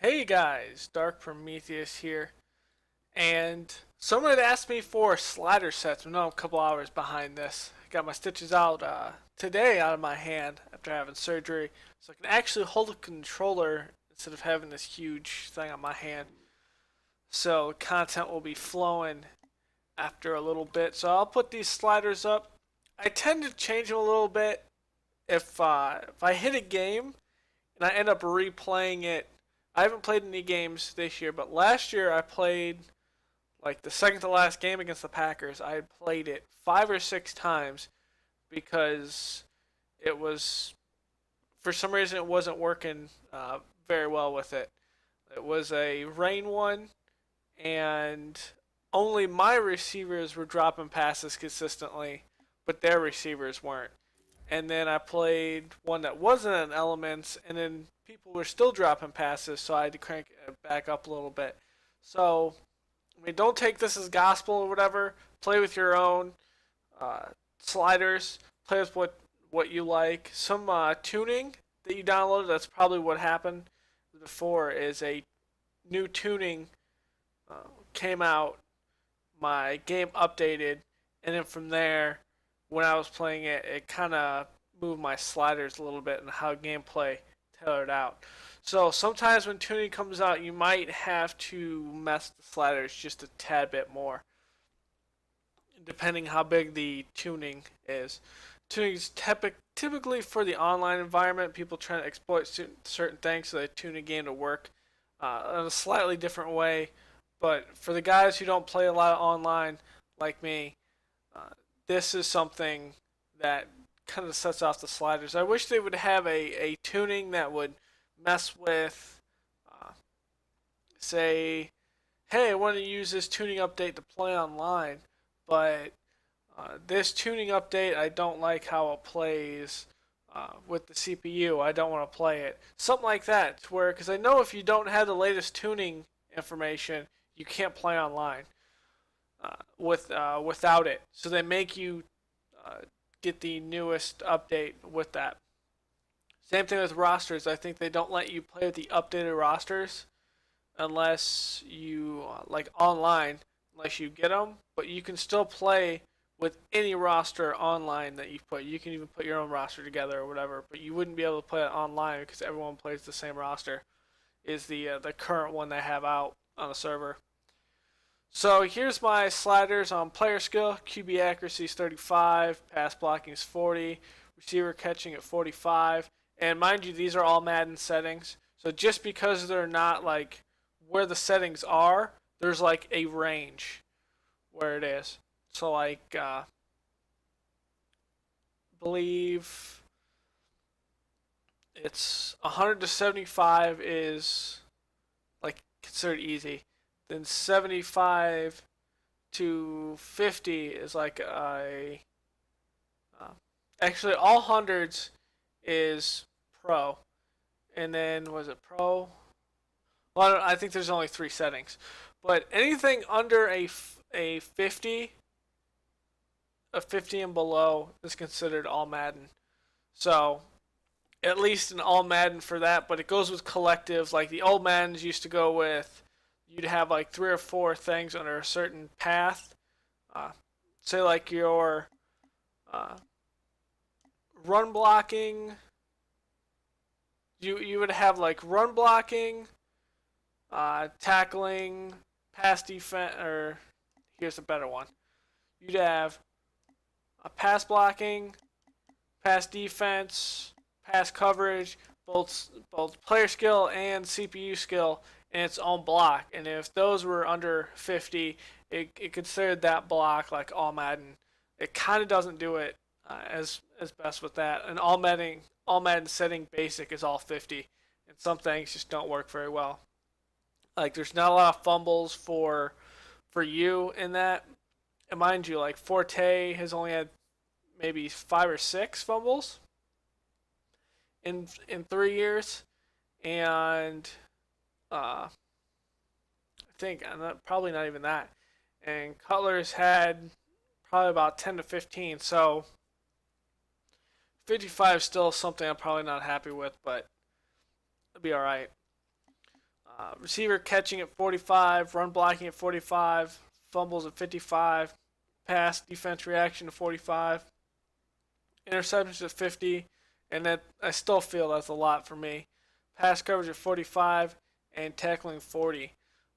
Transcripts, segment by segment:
Hey guys, Dark Prometheus here, and someone had asked me for slider sets. I know I'm a couple hours behind this. I got my stitches out today out of my hand after having surgery, so I can actually hold a controller instead of having this huge thing on my hand. So content will be flowing after a little bit. So I'll put these sliders up. I tend to change them a little bit if I hit a game and I end up replaying it. I haven't played any games this year, but last year I played like the second to last game against the Packers. I had played it 5 or 6 times because it was for some reason it wasn't working very well with it. It was a rain one, and only my receivers were dropping passes consistently, but their receivers weren't. And then I played one that wasn't an Elements, and then people were still dropping passes, so I had to crank it back up a little bit. So, I mean, don't take this as gospel or whatever. Play with your own uh, sliders. Play with what you like. Some tuning that you downloaded. That's probably what happened before. Is a new tuning came out. My game updated, and then from there, when I was playing it, it kind of moved my sliders a little bit and how gameplay tailored out. So sometimes when tuning comes out, you might have to mess the sliders just a tad bit more, depending how big the tuning is. Tuning is typically for the online environment. People trying to exploit certain things, so they tune a game to work in a slightly different way. But for the guys who don't play a lot of online, like me, uh, this is something that kind of sets off the sliders. I wish they would have a tuning that would mess with, uh, say, hey, I want to use this tuning update to play online, but this tuning update, I don't like how it plays with the CPU. I don't want to play it. Something like that, where, because I know if you don't have the latest tuning information, you can't play online without it. So they make you uh, get the newest update with that. Same thing with rosters. I think they don't let you play with the updated rosters unless you like online, unless you get them. But you can still play with any roster online that you put. You can even put your own roster together or whatever. But you wouldn't be able to play it online because everyone plays the same roster. Is the current one they have out on the server. So here's my sliders on player skill. QB accuracy is 35, pass blocking is 40, receiver catching at 45. And mind you, these are all Madden settings. So just because they're not like where the settings are, there's like a range where it is. So like, believe it's 100 to 75 is like considered easy. Then 75 to 50 is like a. Uh, Actually, all hundreds is pro. And then, was it pro? Well, I think there's only 3 settings. But anything under a 50, a 50 and below is considered all Madden. So, at least an all Madden for that, but it goes with collectives. Like the old Maddens used to go with, you'd have like 3 or 4 things under a certain path. Uh, Say like your uh, run blocking. You would have like run blocking, tackling, pass defense, or here's a better one. You'd have a pass blocking, pass defense, pass coverage, both player skill and CPU skill in its own block. And if those were under 50, it considered that block like all Madden. It kind of doesn't do it as best with that. And all Madden setting basic is all 50, and some things just don't work very well. Like there's not a lot of fumbles for you in that. And mind you, like Forte has only had maybe 5 or 6 fumbles in 3 years, and I think probably not even that. And Cutler's had probably about 10 to 15. So 55 is still something I'm probably not happy with, but it'll be all right. Receiver catching at 45, run blocking at 45, fumbles at 55, pass defense reaction to 45, interceptions at 50, and that I still feel that's a lot for me. Pass coverage at 45 and tackling 40.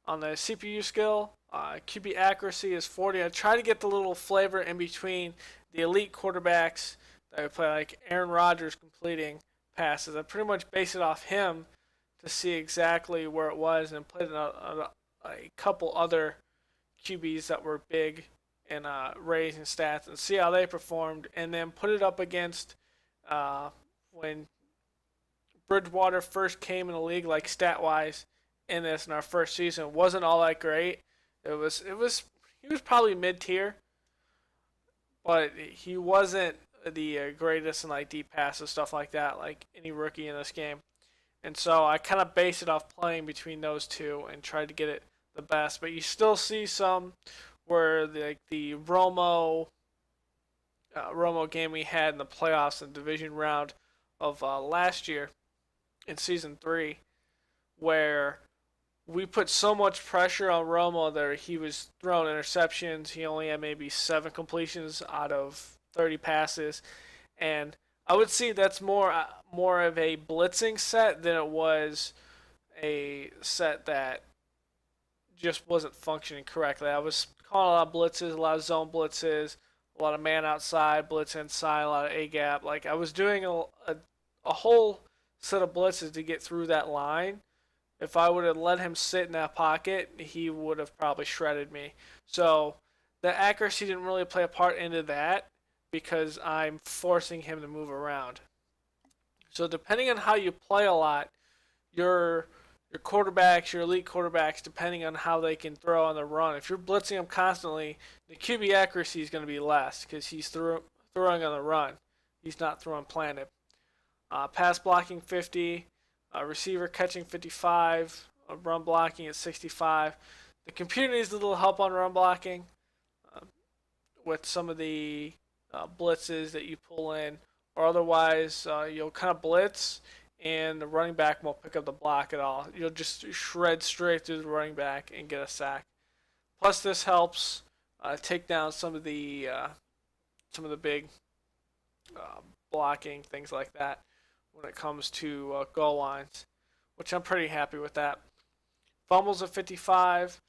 On the CPU skill, QB accuracy is 40. I try to get the little flavor in between the elite quarterbacks that I play, like Aaron Rodgers completing passes. I pretty much base it off him to see exactly where it was and put in a couple other QBs that were big in raising stats and see how they performed, and then put it up against when Bridgewater first came in the league, like stat wise, in our first season, wasn't all that great. He was probably mid tier, but he wasn't the greatest in like deep passes, stuff like that, like any rookie in this game. And so I kind of base it off playing between those two and try to get it the best. But you still see some where the Romo game we had in the playoffs and division round of last year in season 3, where we put so much pressure on Romo that he was throwing interceptions. He only had maybe 7 completions out of 30 passes, and I would see that's more of a blitzing set than it was a set that just wasn't functioning correctly. I was calling a lot of blitzes, a lot of zone blitzes, a lot of man outside, blitz inside, a lot of A gap. Like I was doing a whole set of blitzes to get through that line. If I would have let him sit in that pocket, he would have probably shredded me. So the accuracy didn't really play a part into that because I'm forcing him to move around. So depending on how you play a lot, your quarterbacks, your elite quarterbacks, depending on how they can throw on the run. If you're blitzing them constantly, the QB accuracy is going to be less because he's throwing on the run. He's not throwing planted. Pass blocking 50, receiver catching 55, run blocking at 65. The computer needs a little help on run blocking with some of the blitzes that you pull in, or otherwise you'll kind of blitz and the running back won't pick up the block at all. You'll just shred straight through the running back and get a sack. Plus, this helps take down some of the big blocking, things like that, when it comes to goal lines, which I'm pretty happy with that. Fumbles at 55,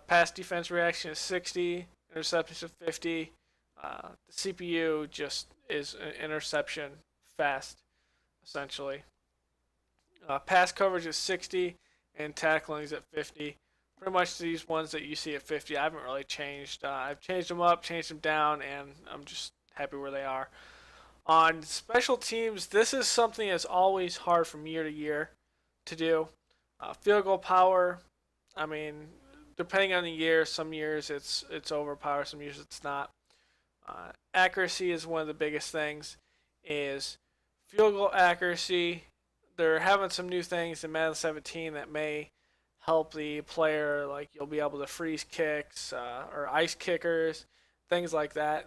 pass defense reaction is 60, interceptions at 50. The CPU just is an interception fest, essentially. Pass coverage is 60, and tackling is at 50. Pretty much these ones that you see at 50, I haven't really changed. I've changed them up, changed them down, and I'm just happy where they are. On special teams, this is something that's always hard from year to year to do. Field goal power, I mean, depending on the year, some years it's overpowered, some years it's not. Accuracy is one of the biggest things. Is field goal accuracy. They're having some new things in Madden 17 that may help the player. Like you'll be able to freeze kicks or ice kickers, things like that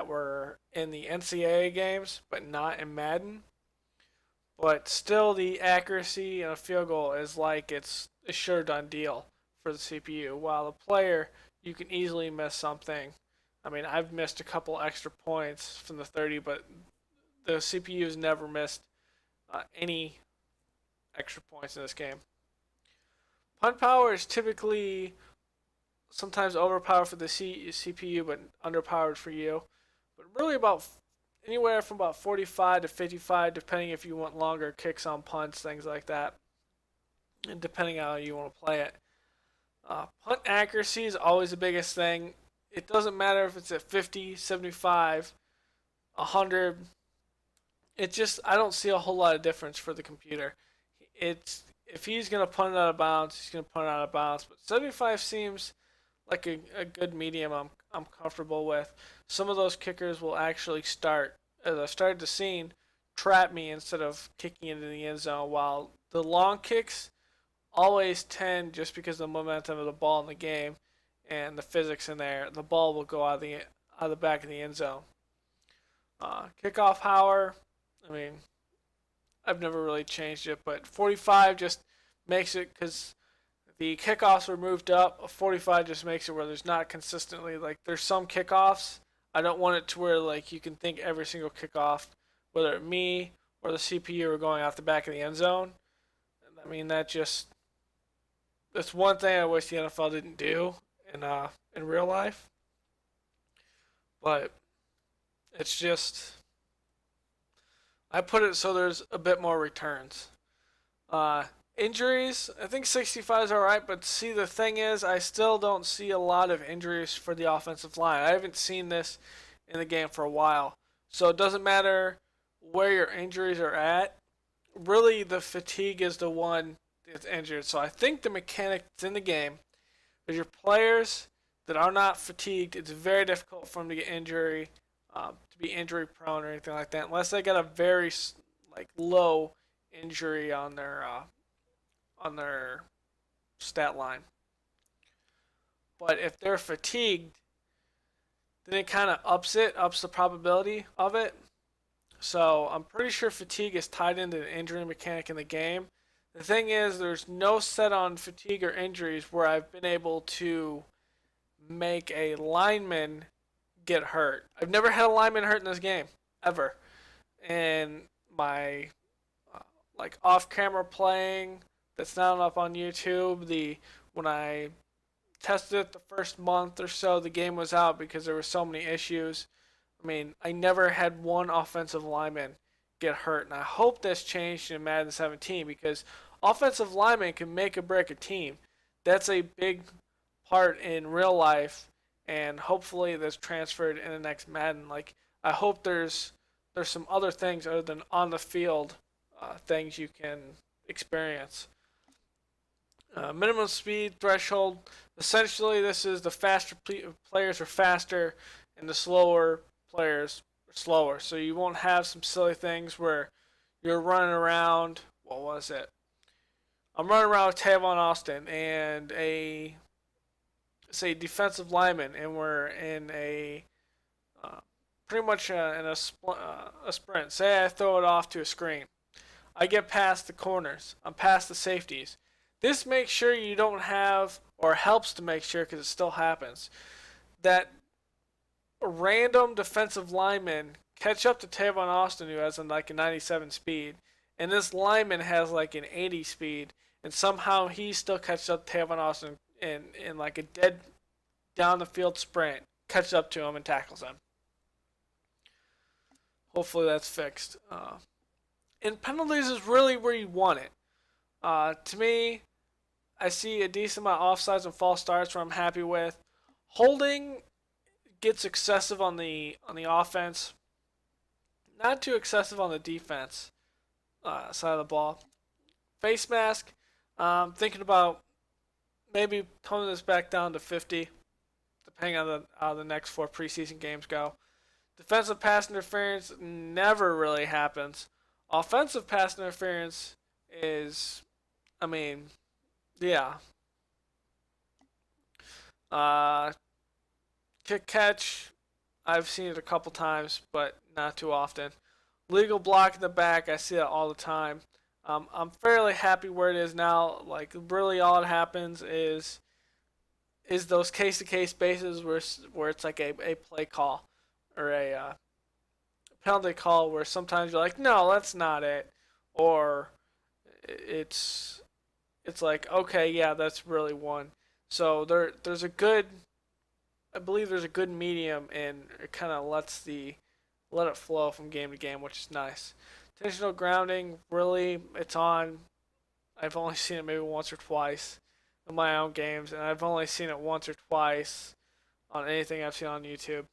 were in the NCAA games, but not in Madden. But still, the accuracy in a field goal is like it's a sure done deal for the CPU. While the player, you can easily miss something. I mean, I've missed a couple extra points from the 30, but the CPU has never missed any extra points in this game. Punt power is typically sometimes overpowered for the CPU, but underpowered for you. But really about anywhere from about 45 to 55, depending if you want longer kicks on punts, things like that, and depending on how you want to play it. Punt accuracy is always the biggest thing. It doesn't matter if it's at 50, 75, 100. It just, I don't see a whole lot of difference for the computer. It's if he's going to punt it out of bounds, he's going to punt it out of bounds. But 75 seems like a good medium I'm comfortable with. Some of those kickers will actually start, as I started to see, trap me instead of kicking into the end zone, while the long kicks always tend, just because of the momentum of the ball in the game and the physics in there, the ball will go out of the back of the end zone. Kickoff power, I mean, I've never really changed it, but 45 just makes it, because the kickoffs were moved up. A 45 just makes it where there's not consistently, like, there's some kickoffs. I don't want it to where, like, you can think every single kickoff, whether me or the CPU are going off the back of the end zone. I mean, that's one thing I wish the NFL didn't do in real life. But it's just, I put it so there's a bit more returns. Uh, Injuries, I think 65 is all right, but see, the thing is, I still don't see a lot of injuries for the offensive line. I haven't seen this in the game for a while. So it doesn't matter where your injuries are at. Really, the fatigue is the one that's injured. So I think the mechanic that's in the game is your players that are not fatigued, it's very difficult for them to get to be injury prone or anything like that, unless they got a very like low injury on their stat line. But if they're fatigued, then it kind of ups the probability of it. So I'm pretty sure fatigue is tied into the injury mechanic in the game. The thing is, there's no set on fatigue or injuries where I've been able to make a lineman get hurt. I've never had a lineman hurt in this game, ever. And my like off-camera playing that's not up on YouTube, when I tested it the first month or so, the game was out because there were so many issues. I mean, I never had one offensive lineman get hurt, and I hope that's changed in Madden 17 because offensive linemen can make or break a team. That's a big part in real life, and hopefully that's transferred in the next Madden. Like, I hope there's some other things other than on the field things you can experience. Minimum speed threshold. Essentially, this is the faster players are faster, and the slower players are slower. So you won't have some silly things where you're running around. What was it? I'm running around with Tavon Austin and a say defensive lineman, and we're in a pretty much in a sprint. Say I throw it off to a screen. I get past the corners. I'm past the safeties. This makes sure you don't have, or helps to make sure, because it still happens, that a random defensive lineman catch up to Tavon Austin, who has like a 97 speed, and this lineman has like an 80 speed, and somehow he still catches up to Tavon Austin in like a dead down the field sprint, catches up to him and tackles him. Hopefully that's fixed. And penalties is really where you want it. To me, I see a decent amount of offsides and false starts where I'm happy with. Holding gets excessive on the offense, not too excessive on the defense side of the ball. Face mask, thinking about maybe toning this back down to 50, depending on how the next 4 preseason games go. Defensive pass interference never really happens. Offensive pass interference is, I mean, yeah. Kick catch, I've seen it a couple times, but not too often. Legal block in the back, I see that all the time. I'm fairly happy where it is now. Like, really all it happens is those case-to-case bases where it's like a play call or a penalty call where sometimes you're like, no, that's not it, or it's like, okay, yeah, that's really one. So there's a good, I believe there's a good medium, and it kind of let it flow from game to game, which is nice. Intentional grounding, really, it's on. I've only seen it maybe once or twice in my own games, and I've only seen it once or twice on anything I've seen on YouTube.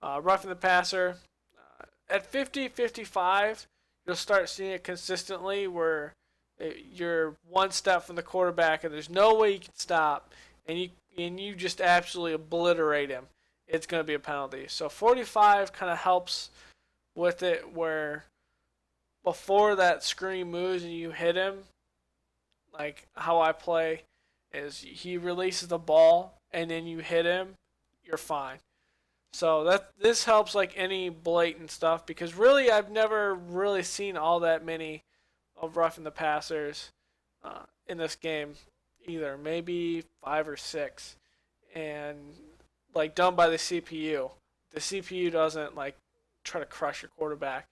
Roughing the passer, at 50, 55, you'll start seeing it consistently where you're one step from the quarterback and there's no way you can stop, and you just absolutely obliterate him. It's going to be a penalty. So 45 kind of helps with it, where before that screen moves and you hit him, like how I play is he releases the ball and then you hit him, you're fine. So this helps like any blatant stuff, because really I've never really seen all that many of roughing the passers. in this game either, maybe 5 or 6, and like done by the CPU. The CPU doesn't like try to crush your quarterback.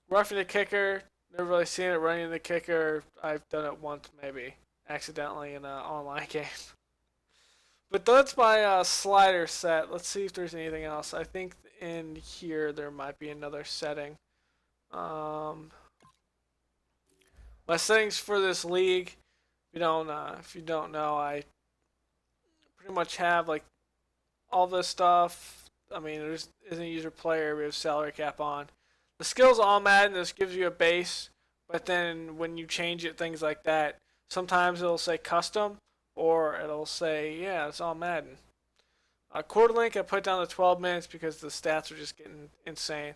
Roughing the kicker, never really seen it. Running the kicker, I've done it once maybe accidentally in an online game. But that's my slider set. Let's see if there's anything else. I think in here there might be another setting. Um, my settings for this league, if you don't know, I pretty much have like all this stuff. I mean, there's isn't user player. We have salary cap on. The skills all Madden. This gives you a base, but then when you change it, things like that, sometimes it'll say custom, or it'll say yeah, it's all Madden. Quarter link, I put down to 12 minutes because the stats are just getting insane.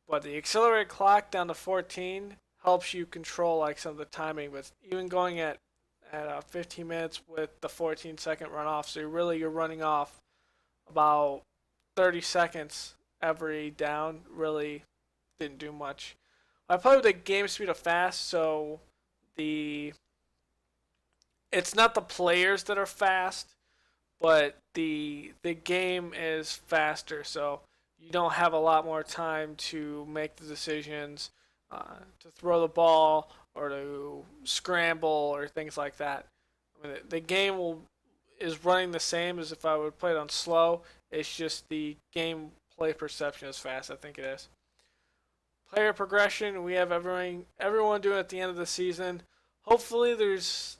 But the accelerated clock down to 14 helps you control like some of the timing. But even going at 15 minutes with the 14-second runoff, so you're running off about 30 seconds every down. Really didn't do much. I play with the game speed of fast, so the it's not the players that are fast, but the game is faster, so you don't have a lot more time to make the decisions, to throw the ball or to scramble or things like that. I mean, the game is running the same as if I would play it on slow. It's just the gameplay perception is fast. I think it is. Player progression. We have everyone doing it at the end of the season. Hopefully, there's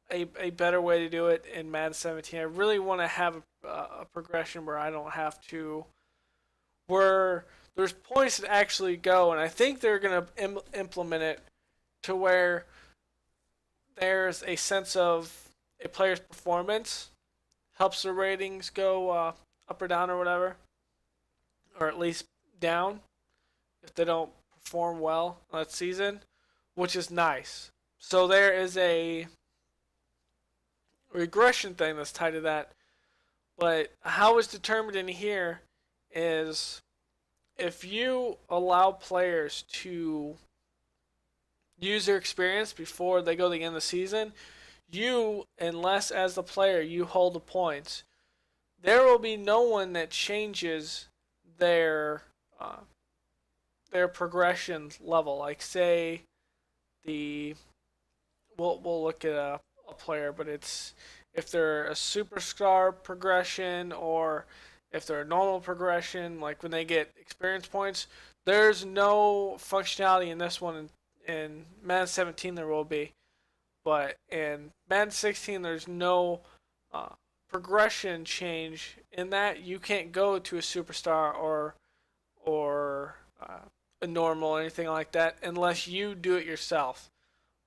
a better way to do it in Madden 17. I really want to have a progression where I don't have to, where there's points that actually go, and I think they're going to implement it to where there's a sense of a player's performance helps their ratings go up or down or whatever, or at least down if they don't perform well that season, which is nice. So there is a regression thing that's tied to that. But how it's determined in here is if you allow players to use their experience before they go to the end of the season, unless as the player you hold the points, there will be no one that changes their progression level. Like say we'll look at a player, but it's if they're a superstar progression or if they're a normal progression, like when they get experience points, there's no functionality in this one. In Madden 17 there will be, but in Madden 16 there's no progression change in that. You can't go to a superstar or a normal or anything like that unless you do it yourself.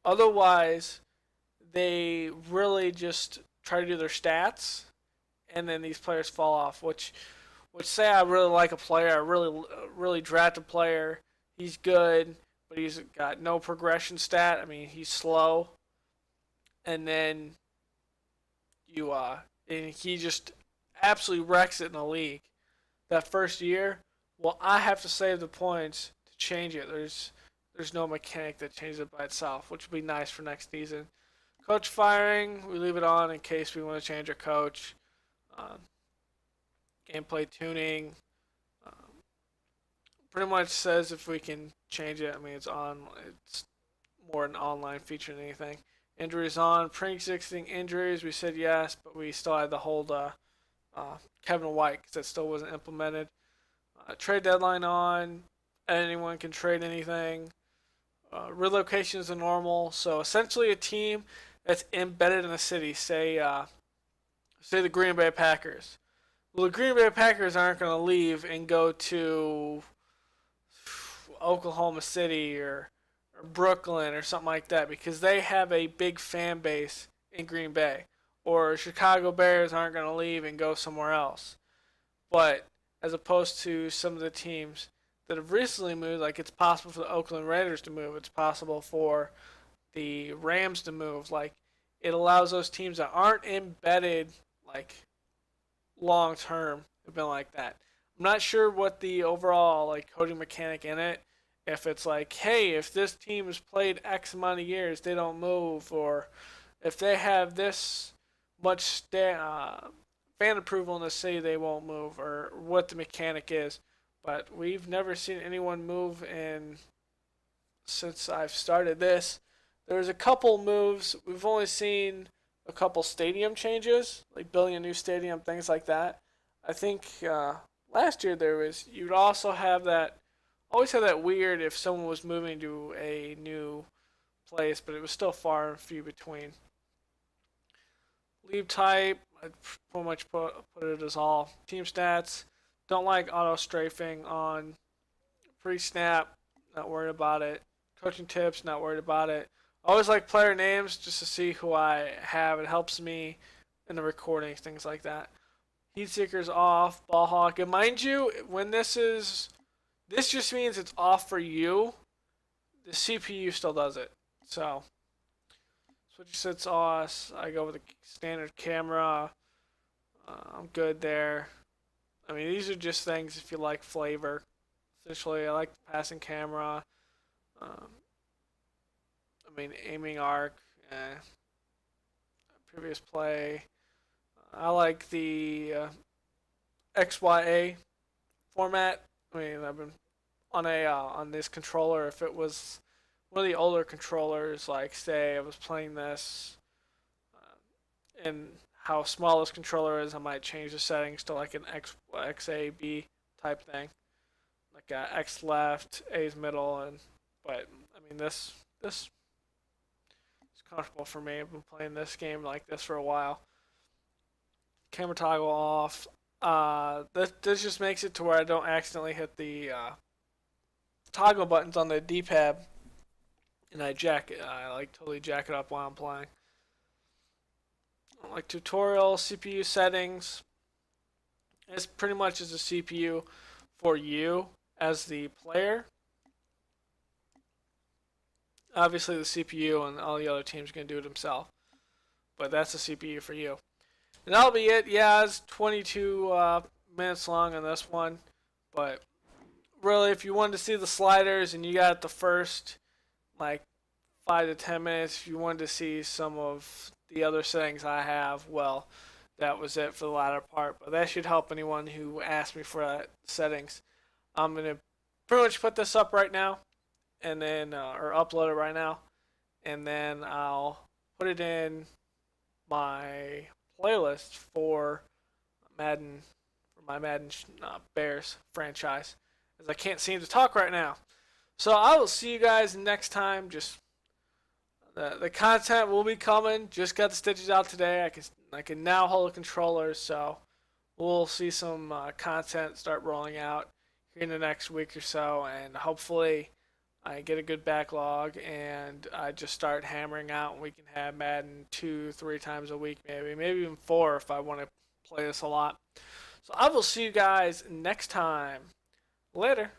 Otherwise, they really just try to do their stats, and then these players fall off. Which say I really like a player, I really draft a player. He's good, but he's got no progression stat. I mean, he's slow, and then and he just absolutely wrecks it in the league that first year. Well, I have to save the points to change it. There's no mechanic that changes it by itself, which would be nice for next season. Coach firing, we leave it on in case we want to change our coach. Gameplay tuning, pretty much says if we can change it. I mean, it's more an online feature than anything. Injuries on, pre-existing injuries, we said yes, but we still had to hold Kevin White because that still wasn't implemented. Trade deadline on, anyone can trade anything. Relocation is a normal, so essentially a team that's embedded in a city. Say the Green Bay Packers. Well, the Green Bay Packers aren't going to leave and go to Oklahoma City or Brooklyn or something like that because they have a big fan base in Green Bay. Or Chicago Bears aren't going to leave and go somewhere else. But as opposed to some of the teams that have recently moved, like it's possible for the Oakland Raiders to move, it's possible for the Rams to move. Like it allows those teams that aren't embedded like long term have been like that. I'm not sure what the overall like coding mechanic in it If it's like, hey, if this team has played X amount of years, they don't move, or if they have this much fan approval in the city, they won't move, or what the mechanic is. But we've never seen anyone move in since I've started this. There's a couple moves. We've only seen a couple stadium changes, like building a new stadium, things like that. I think last year there was. You'd also have that. Always have that weird if someone was moving to a new place, but it was still far and few between. Leave type, I'd pretty much put it as all. Team stats, don't like auto strafing on pre-snap, not worried about it. Coaching tips, not worried about it. Always like player names just to see who I have. It helps me in the recording, things like that. Heat seekers off, ball hawk. And mind you, when this just means it's off for you. The CPU still does it. So switch sits off. I go with a standard camera. I'm good there. I mean, these are just things if you like flavor. Essentially, I like the passing camera. Um, I mean, aiming arc. Previous play. I like the XYA format. I mean, I've been on this controller. If it was one of the older controllers, like say I was playing this and how small this controller is, I might change the settings to like an XAB type thing, like X left, A's middle, and but I mean this is comfortable for me. I've been playing this game like this for a while. Camera toggle off. This just makes it to where I don't accidentally hit the toggle buttons on the D-pad, and I like totally jack it up while I'm playing. Like tutorial CPU settings. It's pretty much as a CPU for you as the player. Obviously, the CPU and all the other teams are gonna do it themselves, but that's the CPU for you. And that'll be it. Yeah, it's 22 minutes long on this one, but really, if you wanted to see the sliders and you got the first like 5 to 10 minutes, if you wanted to see some of the other settings I have, well, that was it for the latter part. But that should help anyone who asked me for settings. I'm gonna pretty much put this up right now, and then or upload it right now, and then I'll put it in my playlist for Madden, for my Madden Bears franchise, as I can't seem to talk right now. So I will see you guys next time. Just the content will be coming. Just got the stitches out today. I can now hold a controller, so we'll see some content start rolling out here in the next week or so, and hopefully I get a good backlog and I just start hammering out, and we can have Madden 2, 3 times a week, maybe even 4 if I want to play this a lot. So I will see you guys next time. Later.